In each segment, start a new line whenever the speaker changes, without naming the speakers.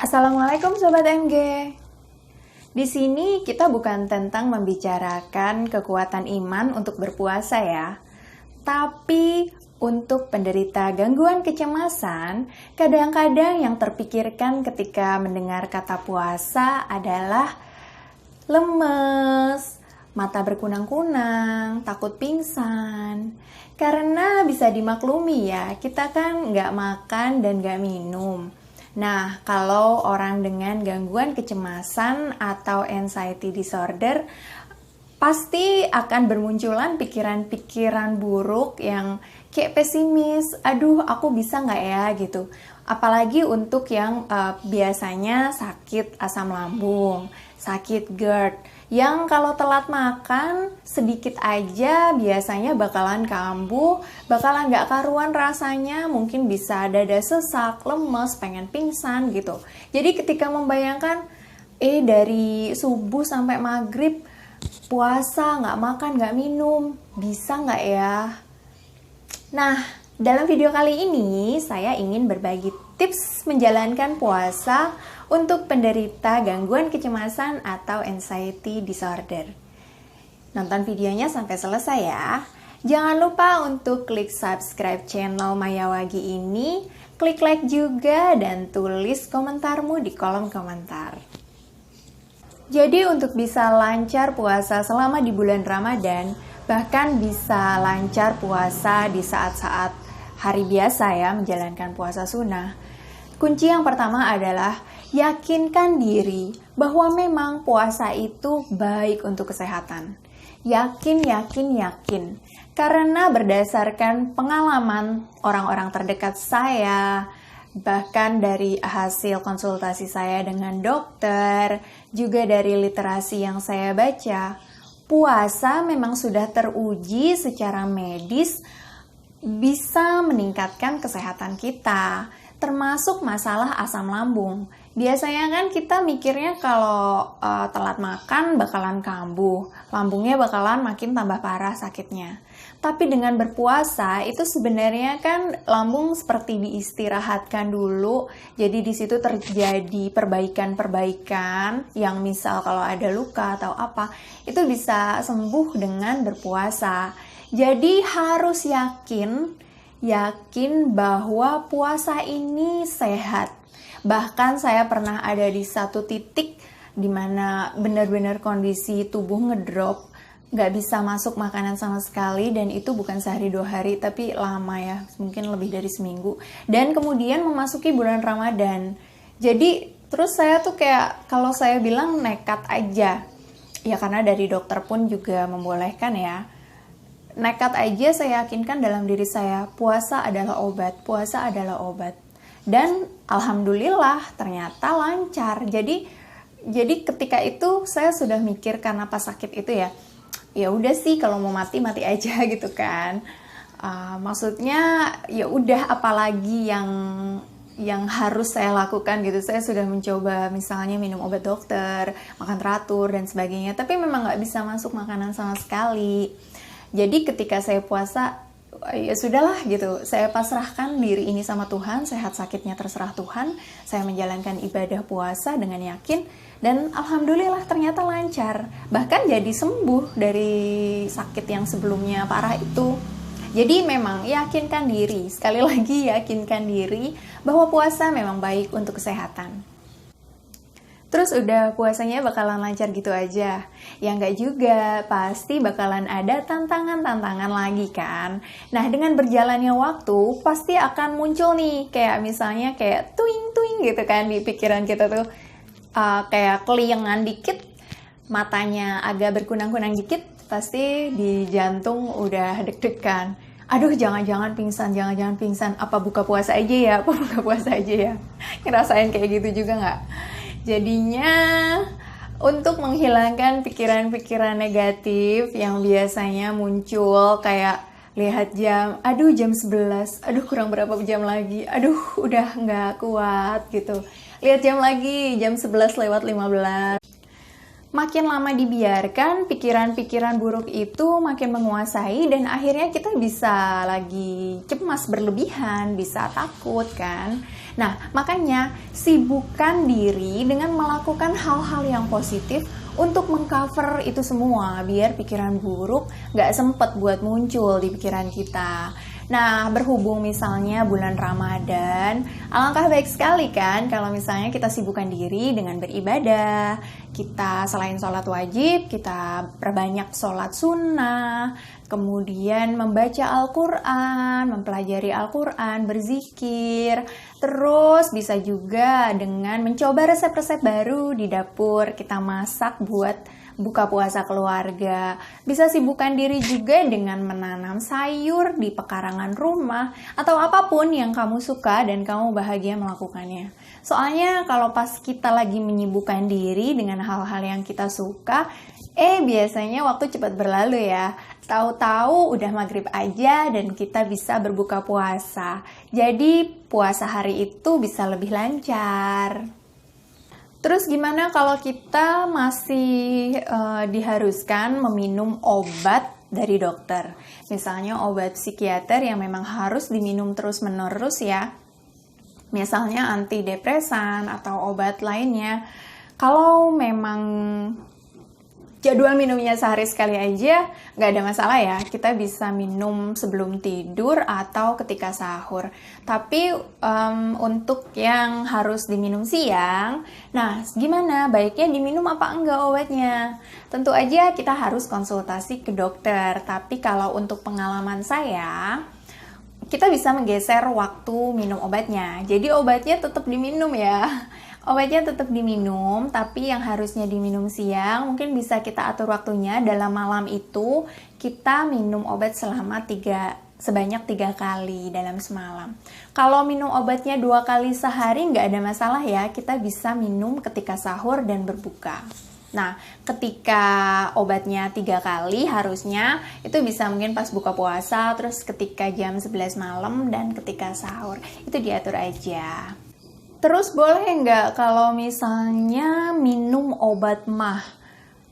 Assalamualaikum Sobat MG. Di sini kita bukan tentang membicarakan kekuatan iman untuk berpuasa ya. Tapi untuk penderita gangguan kecemasan, kadang-kadang yang terpikirkan ketika mendengar kata puasa adalah lemes, mata berkunang-kunang, takut pingsan. Karena bisa dimaklumi ya, kita kan nggak makan dan nggak minum. Nah, kalau orang dengan gangguan kecemasan atau anxiety disorder, pasti akan bermunculan pikiran-pikiran buruk yang kayak pesimis, aduh aku bisa nggak ya gitu. Apalagi untuk yang biasanya sakit asam lambung, sakit GERD, yang kalau telat makan sedikit aja biasanya bakalan kambuh, bakalan nggak karuan rasanya, mungkin bisa dada sesak, lemes, pengen pingsan gitu. Jadi ketika membayangkan, dari subuh sampai maghrib puasa, nggak makan, nggak minum, bisa nggak ya? Nah, dalam video kali ini saya ingin berbagi tips menjalankan puasa untuk penderita gangguan kecemasan atau anxiety disorder. Nonton videonya sampai selesai ya. Jangan lupa untuk klik subscribe channel Mayawagi ini, klik like juga, dan tulis komentarmu di kolom komentar. Jadi untuk bisa lancar puasa selama di bulan Ramadan, bahkan bisa lancar puasa di saat-saat hari biasa ya, menjalankan puasa sunnah, kunci yang pertama adalah yakinkan diri bahwa memang puasa itu baik untuk kesehatan. Yakin. Karena berdasarkan pengalaman orang-orang terdekat saya, bahkan dari hasil konsultasi saya dengan dokter, juga dari literasi yang saya baca, puasa memang sudah teruji secara medis bisa meningkatkan kesehatan kita, termasuk masalah asam lambung. Biasanya kan kita mikirnya kalau telat makan bakalan kambuh, lambungnya bakalan makin tambah parah sakitnya. Tapi dengan berpuasa itu sebenarnya kan lambung seperti diistirahatkan dulu, jadi di situ terjadi perbaikan-perbaikan yang misal kalau ada luka atau apa, itu bisa sembuh dengan berpuasa. Jadi harus yakin bahwa puasa ini sehat. Bahkan saya pernah ada di satu titik di mana benar-benar kondisi tubuh ngedrop, nggak bisa masuk makanan sama sekali, dan itu bukan sehari 2 hari, tapi lama ya, mungkin lebih dari seminggu. Dan kemudian memasuki bulan Ramadan. Jadi terus saya tuh kayak, kalau saya bilang nekat aja, ya karena dari dokter pun juga membolehkan ya. Nekat aja saya yakinkan dalam diri saya, puasa adalah obat, puasa adalah obat. Dan alhamdulillah ternyata lancar. Jadi ketika itu saya sudah mikir, karena pas sakit itu ya udah sih kalau mau mati aja gitu kan. Maksudnya ya udah, apalagi yang harus saya lakukan gitu. Saya sudah mencoba misalnya minum obat dokter, makan teratur dan sebagainya, tapi memang nggak bisa masuk makanan sama sekali. Jadi ketika saya puasa, ya sudahlah gitu, saya pasrahkan diri ini sama Tuhan, sehat sakitnya terserah Tuhan. Saya menjalankan ibadah puasa dengan yakin, dan alhamdulillah ternyata lancar, bahkan jadi sembuh dari sakit yang sebelumnya parah itu. Jadi memang yakinkan diri, sekali lagi yakinkan diri bahwa puasa memang baik untuk kesehatan. Terus udah puasanya bakalan lancar gitu aja? Ya nggak juga, pasti bakalan ada tantangan-tantangan lagi kan. Nah, dengan berjalannya waktu, pasti akan muncul nih, kayak misalnya kayak tuing-tuing gitu kan di pikiran kita tuh. Kayak keliengan dikit, matanya agak berkunang-kunang dikit, pasti di jantung udah deg-degan. Aduh, jangan-jangan pingsan, apa buka puasa aja ya, ngerasain kayak gitu juga nggak? Jadinya untuk menghilangkan pikiran-pikiran negatif yang biasanya muncul, kayak lihat jam, aduh jam 11, aduh kurang berapa jam lagi, aduh udah nggak kuat gitu. Lihat jam lagi, jam 11 lewat 15. Makin lama dibiarkan, pikiran-pikiran buruk itu makin menguasai dan akhirnya kita bisa lagi cemas berlebihan, bisa takut kan. Nah, makanya sibukkan diri dengan melakukan hal-hal yang positif untuk mengcover itu semua, biar pikiran buruk gak sempet buat muncul di pikiran kita. Nah, berhubung misalnya bulan Ramadan, alangkah baik sekali kan kalau misalnya kita sibukkan diri dengan beribadah. Kita selain sholat wajib, kita perbanyak sholat sunnah, kemudian membaca Al-Quran, mempelajari Al-Quran, berzikir. Terus bisa juga dengan mencoba resep-resep baru di dapur, kita masak buat buka puasa keluarga. Bisa sibukkan diri juga dengan menanam sayur di pekarangan rumah atau apapun yang kamu suka dan kamu bahagia melakukannya. Soalnya kalau pas kita lagi menyibukkan diri dengan hal-hal yang kita suka, biasanya waktu cepat berlalu ya. Tahu-tahu udah maghrib aja dan kita bisa berbuka puasa. Jadi puasa hari itu bisa lebih lancar. Terus gimana kalau kita masih diharuskan meminum obat dari dokter? Misalnya obat psikiater yang memang harus diminum terus-menerus ya. Misalnya antidepresan atau obat lainnya. Kalau memang jadwal minumnya sehari sekali aja, nggak ada masalah ya. Kita bisa minum sebelum tidur atau ketika sahur. Tapi untuk yang harus diminum siang, nah gimana? Baiknya diminum apa enggak obatnya? Tentu aja kita harus konsultasi ke dokter. Tapi kalau untuk pengalaman saya, kita bisa menggeser waktu minum obatnya. Jadi obatnya tetap diminum ya. Obatnya tetap diminum, tapi yang harusnya diminum siang, mungkin bisa kita atur waktunya. Dalam malam itu, kita minum obat sebanyak 3 kali dalam semalam. Kalau minum obatnya 2 kali sehari, nggak ada masalah ya. Kita bisa minum ketika sahur dan berbuka. Nah, ketika obatnya 3 kali, harusnya itu bisa mungkin pas buka puasa, terus ketika jam 11 malam, dan ketika sahur. Itu diatur aja. Terus boleh nggak kalau misalnya minum obat mah?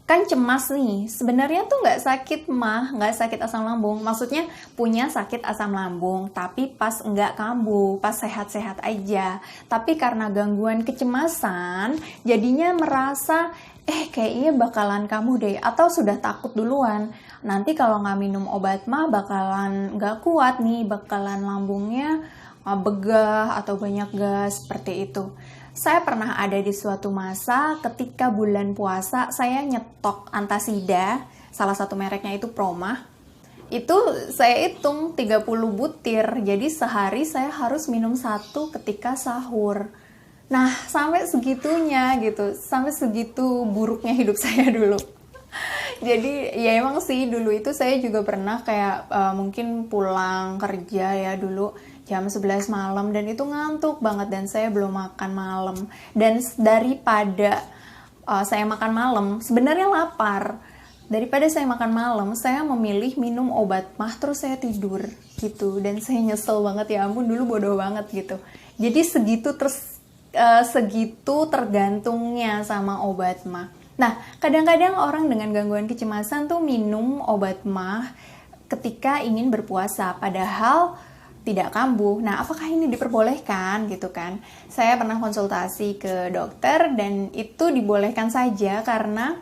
Kan cemas nih, sebenarnya tuh nggak sakit mah, nggak sakit asam lambung. Maksudnya punya sakit asam lambung, tapi pas nggak kambuh, pas sehat-sehat aja. Tapi karena gangguan kecemasan, jadinya merasa, kayaknya bakalan kambuh deh, atau sudah takut duluan. Nanti kalau nggak minum obat mah bakalan nggak kuat nih, bakalan lambungnya begah atau banyak gas seperti itu. Saya pernah ada di suatu masa ketika bulan puasa saya nyetok antasida, salah satu mereknya itu Promah. Itu saya hitung 30 butir, jadi sehari saya harus minum 1 ketika sahur. Nah, sampai segitunya gitu, sampai segitu buruknya hidup saya dulu. Jadi ya emang sih dulu itu saya juga pernah kayak mungkin pulang kerja ya dulu jam 11 malam dan itu ngantuk banget dan saya belum makan malam. Dan daripada saya makan malam, sebenarnya lapar. Daripada saya makan malam, saya memilih minum obat mah terus saya tidur gitu. Dan saya nyesel banget, ya ampun dulu bodoh banget gitu. Jadi segitu tergantungnya sama obat mah. Nah, kadang-kadang orang dengan gangguan kecemasan tuh minum obat mah ketika ingin berpuasa, padahal tidak kambuh. Nah, apakah ini diperbolehkan gitu kan? Saya pernah konsultasi ke dokter dan itu dibolehkan saja karena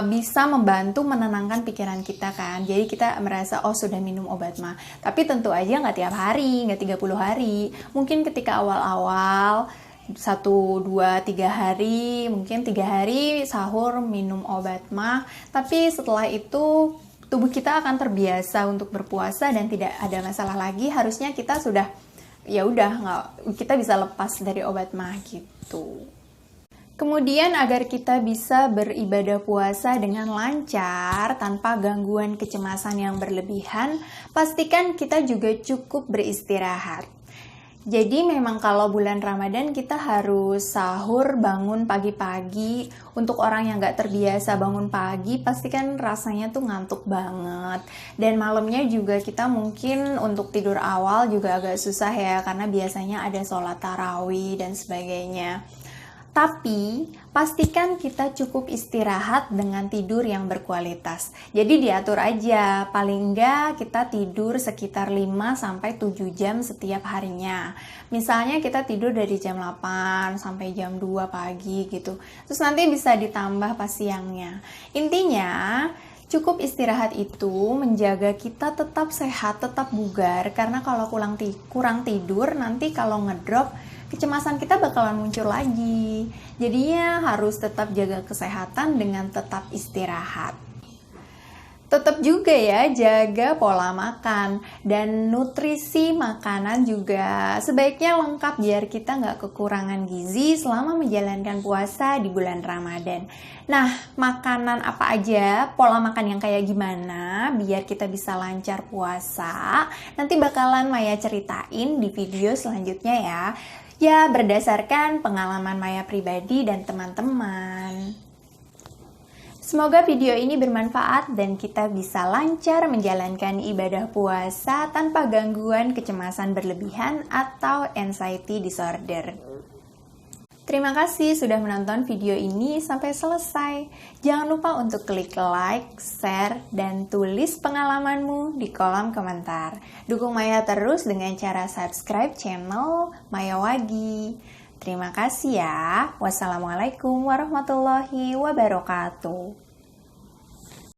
bisa membantu menenangkan pikiran kita kan. Jadi kita merasa sudah minum obat mah. Tapi tentu aja nggak tiap hari, nggak 30 hari. Mungkin ketika awal-awal 1, 2, 3 hari, mungkin 3 hari sahur minum obat mah, tapi setelah itu tubuh kita akan terbiasa untuk berpuasa dan tidak ada masalah lagi. Harusnya kita sudah kita bisa lepas dari obat mah gitu. Kemudian agar kita bisa beribadah puasa dengan lancar tanpa gangguan kecemasan yang berlebihan, pastikan kita juga cukup beristirahat. Jadi memang kalau bulan Ramadan kita harus sahur bangun pagi-pagi. Untuk orang yang gak terbiasa bangun pagi pasti kan rasanya tuh ngantuk banget. Dan malamnya juga kita mungkin untuk tidur awal juga agak susah ya, karena biasanya ada sholat tarawih dan sebagainya. Tapi, pastikan kita cukup istirahat dengan tidur yang berkualitas. Jadi diatur aja, paling enggak kita tidur sekitar 5-7 jam setiap harinya. Misalnya kita tidur dari jam 8 sampai jam 2 pagi gitu. Terus nanti bisa ditambah pas siangnya. Intinya, cukup istirahat itu menjaga kita tetap sehat, tetap bugar. Karena kalau kurang tidur, nanti kalau ngedrop, kecemasan kita bakalan muncul lagi. Jadinya harus tetap jaga kesehatan dengan tetap istirahat. Tetap juga ya jaga pola makan dan nutrisi makanan juga sebaiknya lengkap biar kita nggak kekurangan gizi selama menjalankan puasa di bulan Ramadan. Nah, makanan apa aja, pola makan yang kayak gimana biar kita bisa lancar puasa, nanti bakalan Maya ceritain di video selanjutnya ya. Ya, berdasarkan pengalaman Maya pribadi dan teman-teman. Semoga video ini bermanfaat dan kita bisa lancar menjalankan ibadah puasa tanpa gangguan kecemasan berlebihan atau anxiety disorder. Terima kasih sudah menonton video ini sampai selesai. Jangan lupa untuk klik like, share, dan tulis pengalamanmu di kolom komentar. Dukung Maya terus dengan cara subscribe channel Maya Wagi. Terima kasih ya. Wassalamualaikum warahmatullahi wabarakatuh.